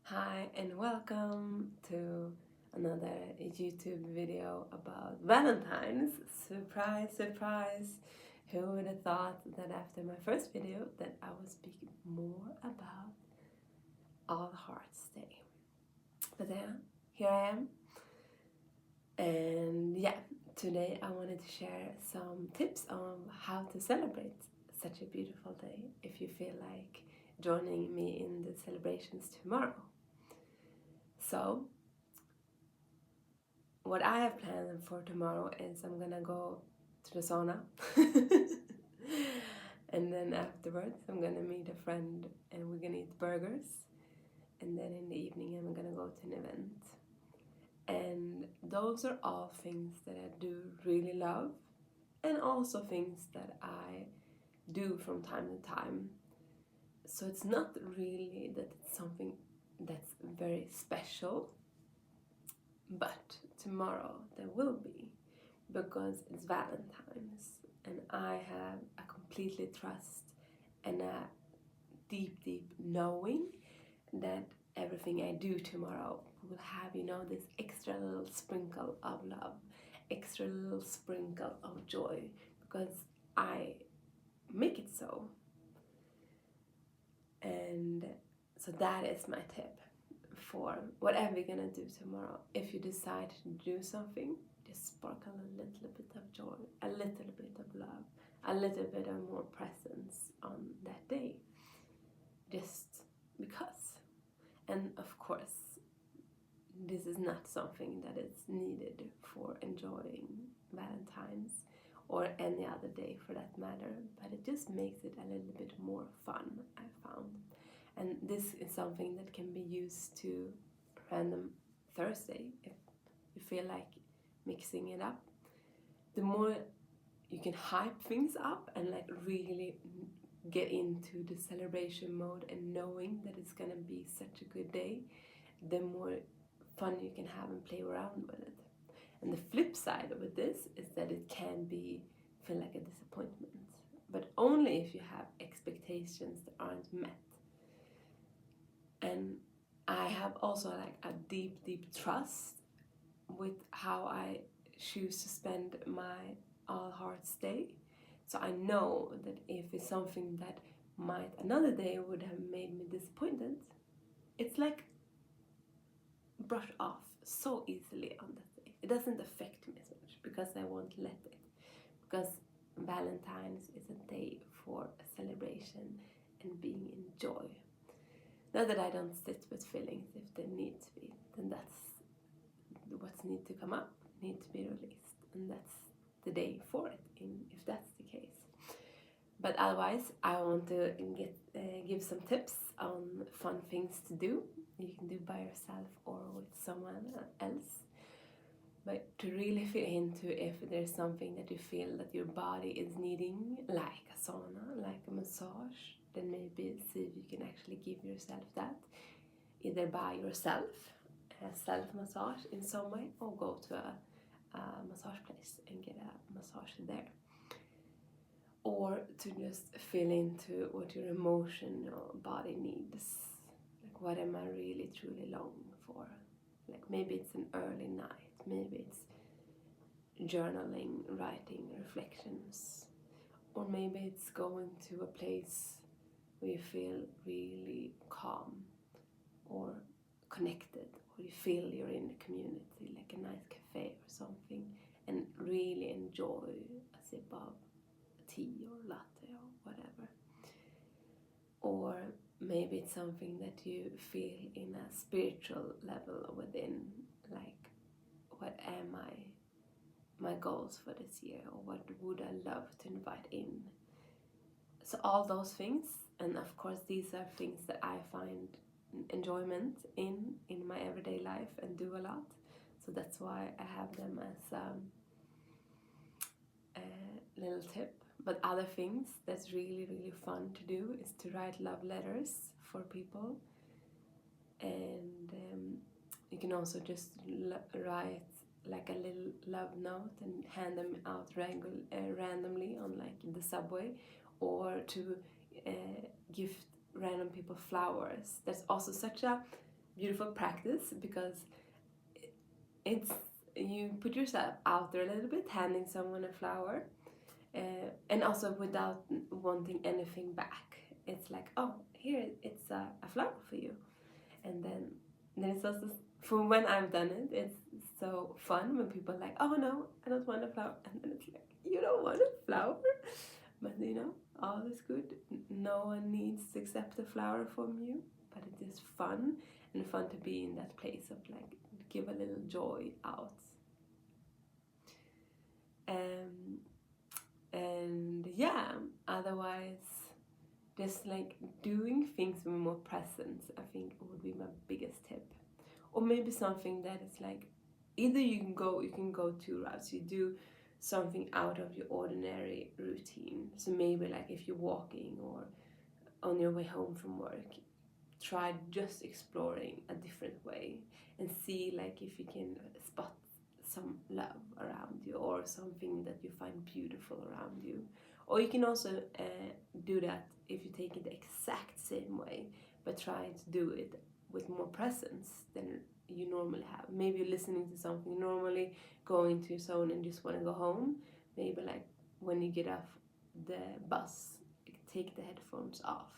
Hi and welcome to another YouTube video about Valentines. Surprise, surprise! Who would have thought that after my first video that I would speak more about All Hearts Day. But yeah, here I am. And yeah, today I wanted to share some tips on how to celebrate such a beautiful day if you feel like joining me in the celebrations tomorrow. So, what I have planned for tomorrow is I'm gonna go to the sauna. And then afterwards, I'm gonna meet a friend and we're gonna eat burgers. And then in the evening, I'm gonna go to an event. And those are all things that I do really love, and also things that I do from time to time. So it's not really that it's something that's very special, but tomorrow there will be, because it's Valentine's and I have a completely trust and a deep knowing that everything I do tomorrow will have, this extra little sprinkle of love, extra little sprinkle of joy, because I make it so. And so that is my tip for whatever you're gonna do tomorrow. If you decide to do something, just sparkle a little bit of joy, a little bit of love, a little bit of more presence on that day. Just because. And of course, this is not something that is needed for enjoying Valentine's or any other day for that matter, but it just makes it a little bit more fun, I found. And this is something that can be used to random Thursday if you feel like mixing it up. The more you can hype things up and like really get into the celebration mode and knowing that it's gonna be such a good day, the more fun you can have and play around with it. And the flip side with this is that it can feel like a disappointment, but only if you have expectations that aren't met. And I have also like a deep trust with how I choose to spend my All Hearts Day. So I know that if it's something that might another day would have made me disappointed, it's like brush off so easily on that day. It doesn't affect me so much because I won't let it. Because Valentine's is a day for a celebration and being in joy. Not that I don't sit with feelings if they need to be, then that's what's need to come up, need to be released, and that's the day for it, if that's the case. But otherwise, I want to give some tips on fun things to do. You can do by yourself or with someone else. But to really feel into if there's something that you feel that your body is needing, like a sauna, like a massage, then maybe see if you can actually give yourself that, either by yourself, a self-massage in some way, or go to a massage place and get a massage there. Or to just feel into what your emotional body needs. Like, what am I really truly longing for? Like, maybe it's an early night, maybe it's journaling, writing, reflections, or maybe it's going to a place where you feel really calm or connected, or you feel you're in a community, like a nice cafe or something, and really enjoy a sip of tea or latte or whatever. Or maybe it's something that you feel in a spiritual level within, like, what am my goals for this year, or what would I love to invite in? So all those things, and of course these are things that I find enjoyment in my everyday life and do a lot. So that's why I have them as a little tip. But other things that's really fun to do is to write love letters for people. And you can also just write like a little love note and hand them out randomly on like the subway, or to gift random people flowers. There's also such a beautiful practice because it's you put yourself out there a little bit, handing someone a flower, and also without wanting anything back. It's like, oh, here it's a flower for you, and then it's also for when I've done it. It's so fun when people are like, oh no, I don't want a flower, and then it's like, you don't want a flower, but all is good. No one needs to accept a flower from you, but it is fun and fun to be in that place of like give a little joy out. And yeah, otherwise, just like doing things with more presence, I think would be my biggest tip. Or maybe something that is like, either you can go two routes. You do something out of your ordinary routine. So maybe like if you're walking or on your way home from work, try just exploring a different way and see like if you can spot some love around you or something that you find beautiful around you. Or you can also do that if you take it the exact same way, but try to do it with more presence than you normally have. Maybe you're listening to something normally, go into your zone and just want to go home. Maybe like when you get off the bus, take the headphones off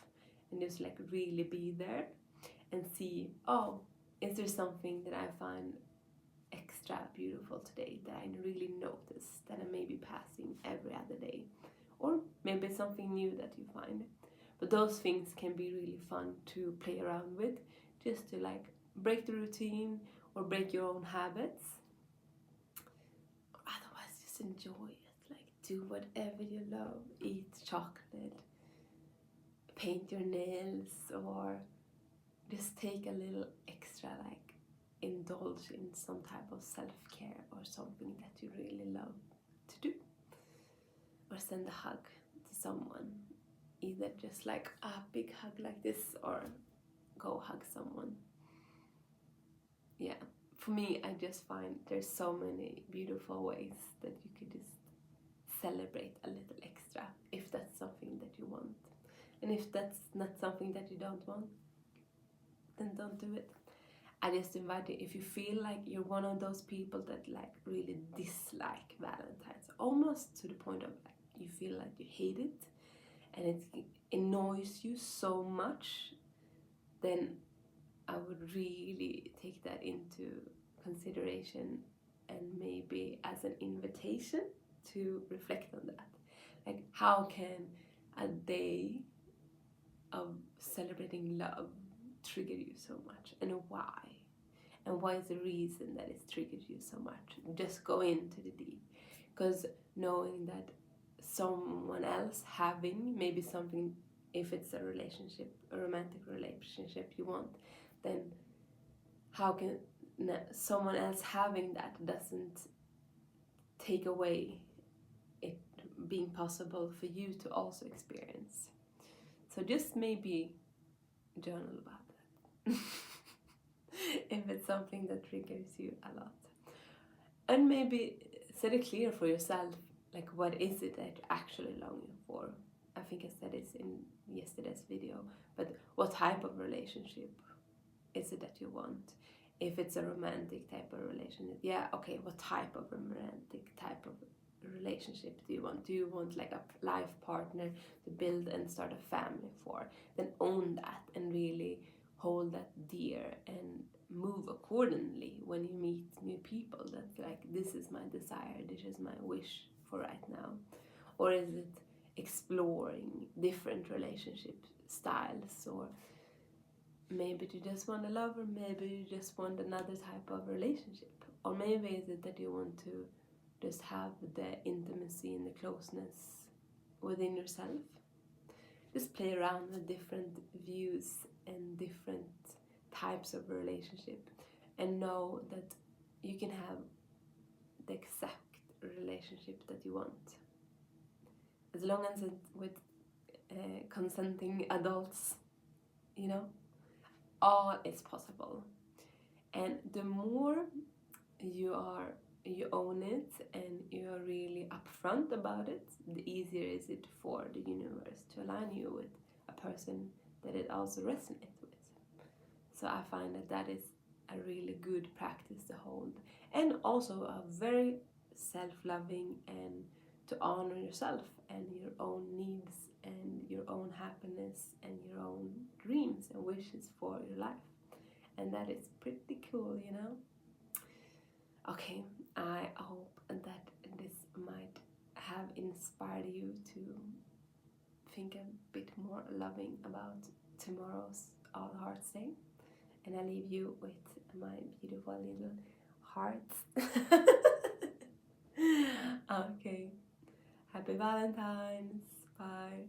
and just like really be there and see, oh, is there something that I find extra beautiful today that I really notice that I may be passing every other day? Or maybe something new that you find. But those things can be really fun to play around with, just to like break the routine or break your own habits. Or otherwise, just enjoy it. Like do whatever you love. Eat chocolate, paint your nails, or just take a little extra, like indulge in some type of self-care or something that you really love to do. Or send a hug to someone, either just like a big hug like this or go hug someone. Yeah, for me, I just find there's so many beautiful ways that you could just celebrate a little extra if that's something that you want. And if that's not something that you don't want, then don't do it. I just invite you, if you feel like you're one of those people that like really dislike Valentine's, almost to the point of like you feel like you hate it and it annoys you so much, then I would really take that into consideration and maybe as an invitation to reflect on that. Like, how can a day of celebrating love trigger you so much, and why? And why is the reason that it's triggered you so much? Just go into the deep. Because knowing that someone else having maybe something, if it's a relationship, a romantic relationship you want, then how can someone else having that doesn't take away it being possible for you to also experience. So just maybe journal about that. If it's something that triggers you a lot. And maybe set it clear for yourself, like what is it that you're actually longing for? I think I said this in yesterday's video, but what type of relationship is it that you want? If it's a romantic type of relationship, yeah, okay, what type of romantic type of relationship do you want? Do you want like a life partner to build and start a family for? Then own that and really hold that dear and move accordingly when you meet new people. That's like, this is my desire, this is my wish for right now. Or is it exploring different relationship styles, or maybe you just want a lover, maybe you just want another type of relationship, or maybe is it that you want to just have the intimacy and the closeness within yourself. Just play around with different views and different types of relationship, and know that you can have the exact relationship that you want, as long as it's with consenting adults. All is possible. And the more you own it and you're really upfront about it, the easier is it for the universe to align you with a person that it also resonates with. So I find that that is a really good practice to hold, and also a very self-loving, and to honor yourself and your own needs and your own happiness and your own dreams and wishes for your life. And that is pretty cool, you know? Okay, I hope that this might have inspired you to think a bit more loving about tomorrow's All Hearts Day. And I leave you with my beautiful little hearts. Okay, happy Valentines. Bye.